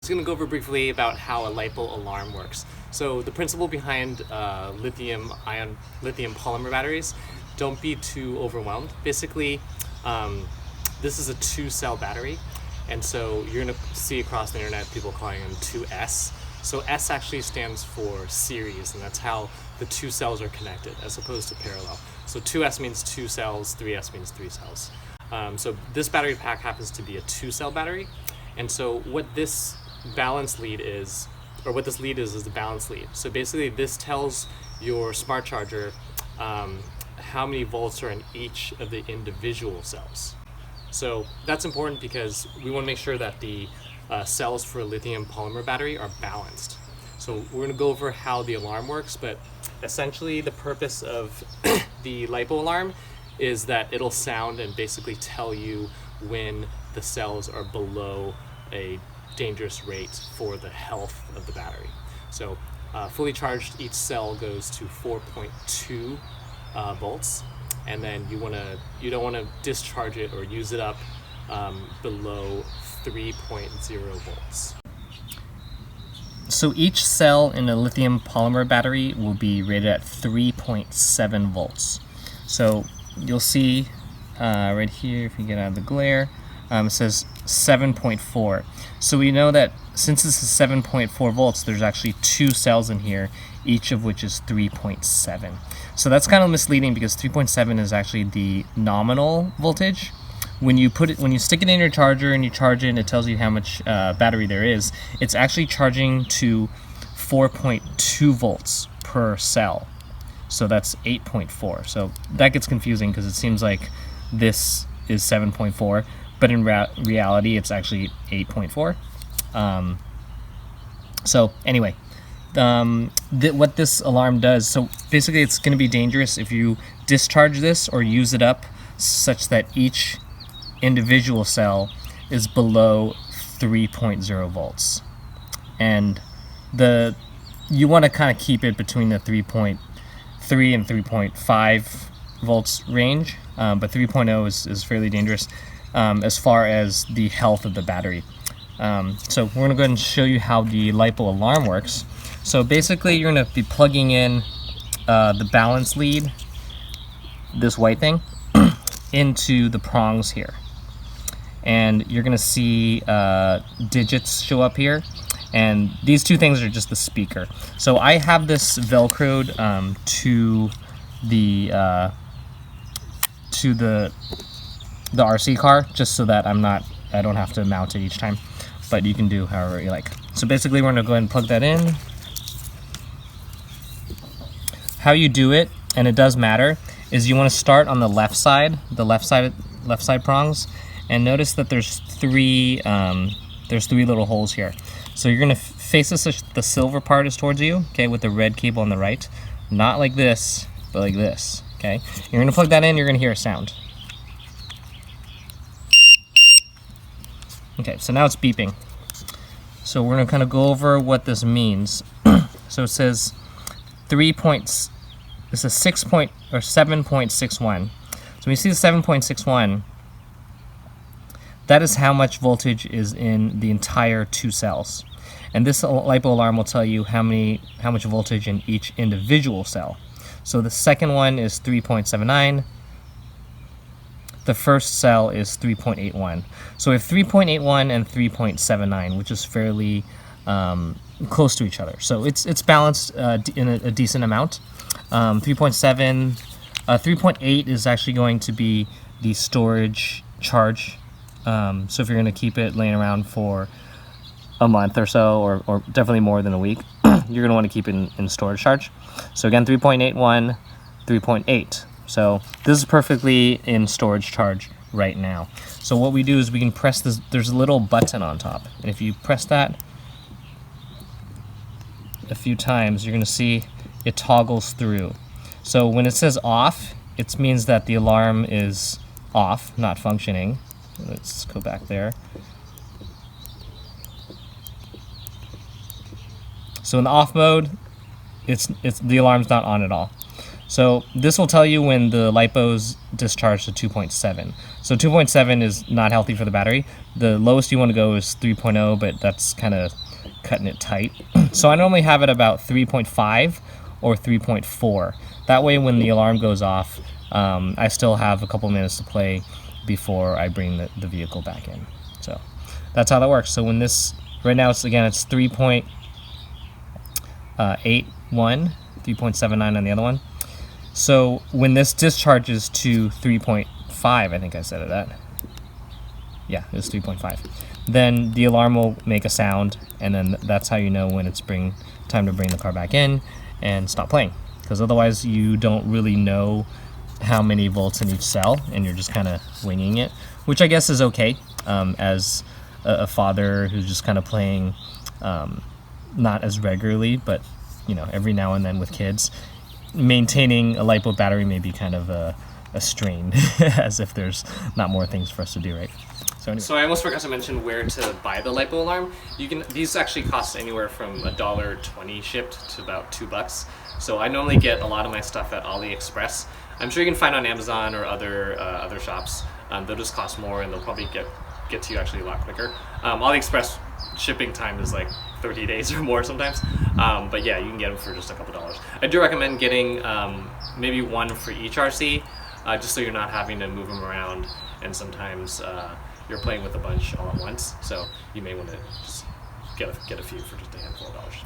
just going to go over briefly about how a LiPo alarm works. So the principle behind lithium polymer batteries, don't be too overwhelmed. Basically, this is a 2-cell battery, and so you're going to see across the internet people calling them 2S. So S actually stands for series, and that's how the 2 cells are connected as opposed to parallel. So 2S means 2 cells, 3S means 3 cells. So this battery pack happens to be a 2-cell battery, and so what this balance lead is, or what this lead is the balance lead. So basically this tells your smart charger how many volts are in each of the individual cells. So that's important because we want to make sure that the cells for a lithium polymer battery are balanced. So we're going to go over how the alarm works, but essentially the purpose of the LiPo alarm is that it'll sound and basically tell you when the cells are below a dangerous rate for the health of the battery. So fully charged, each cell goes to 4.2 volts, and then you don't want to discharge it or use it up below 3.0 volts. So each cell in a lithium polymer battery will be rated at 3.7 volts. So you'll see right here, if you get out of the glare, it says 7.4. So we know that since this is 7.4 volts, there's actually 2 cells in here, each of which is 3.7. So that's kind of misleading because 3.7 is actually the nominal voltage. When you stick it in your charger and you charge it and it tells you how much battery there is, it's actually charging to 4.2 volts per cell. So that's 8.4. So that gets confusing because it seems like this is 7.4, but in reality it's actually 8.4. So anyway, what this alarm does, so basically it's going to be dangerous if you discharge this or use it up such that each individual cell is below 3.0 volts. And you want to kind of keep it between the 3.3 and 3.5 volts range, but 3.0 is fairly dangerous as far as the health of the battery. So we're going to go ahead and show you how the LiPo alarm works. So basically you're going to be plugging in the balance lead, this white thing, into the prongs here. And you're going to see digits show up here. And these 2 things are just the speaker. So I have this velcroed to the RC car, just so that I don't have to mount it each time. But you can do however you like. So basically we're going to go ahead and plug that in. How you do it, and it does matter, is you want to start on the left side prongs, and notice that there's 3 little holes here. So you're going to face the silver part is towards you, okay, with the red cable on the right. Not like this, but like this, okay? You're going to plug that in, you're going to hear a sound. Okay, so now it's beeping. So we're going to kind of go over what this means. So it says 7.61. So when you see the 7.61, that is how much voltage is in the entire 2 cells. And this LiPo alarm will tell you how much voltage in each individual cell. So the second one is 3.79. The first cell is 3.81. So we have 3.81 and 3.79, which is fairly close to each other. So it's balanced in a decent amount. 3.8 is actually going to be the storage charge. So if you're going to keep it laying around for a month or so, or definitely more than a week, you're going to want to keep it in storage charge. So again, 3.81, 3.8. So this is perfectly in storage charge right now. So what we do is we can press this, there's a little button on top, and if you press that a few times, you're going to see it toggles through. So when it says off, it means that the alarm is off, not functioning. Let's go back there. So in the off mode, the alarm's not on at all. So this will tell you when the LiPo's discharged to 2.7. So 2.7 is not healthy for the battery. The lowest you want to go is 3.0, but that's kind of cutting it tight. So I normally have it about 3.5 or 3.4. That way when the alarm goes off, I still have a couple minutes to play before I bring the vehicle back in. So that's how that works. So when this, right now it's 3.81, 3.79 on the other one. So when this discharges to 3.5, I think I said it at. Yeah, it was 3.5. Then the alarm will make a sound, and then that's how you know when it's time to bring the car back in and stop playing. Because otherwise you don't really know how many volts in each cell, and you're just kind of winging it, which I guess is okay as a father who's just kind of playing not as regularly, but every now and then with kids. Maintaining a LiPo battery may be kind of a strain, as if there's not more things for us to do, right? So anyway. So I almost forgot to mention where to buy the LiPo alarm. These actually cost anywhere from $1.20 shipped to about $2. So I normally get a lot of my stuff at Aliexpress. I'm sure you can find on Amazon or other shops. They'll just cost more, and they'll probably get to you actually a lot quicker. Aliexpress shipping time is like 30 days or more sometimes. But yeah, you can get them for just a couple dollars. I do recommend getting maybe one for each RC, just so you're not having to move them around, and sometimes you're playing with a bunch all at once. So you may want to just get a few for just a handful of dollars.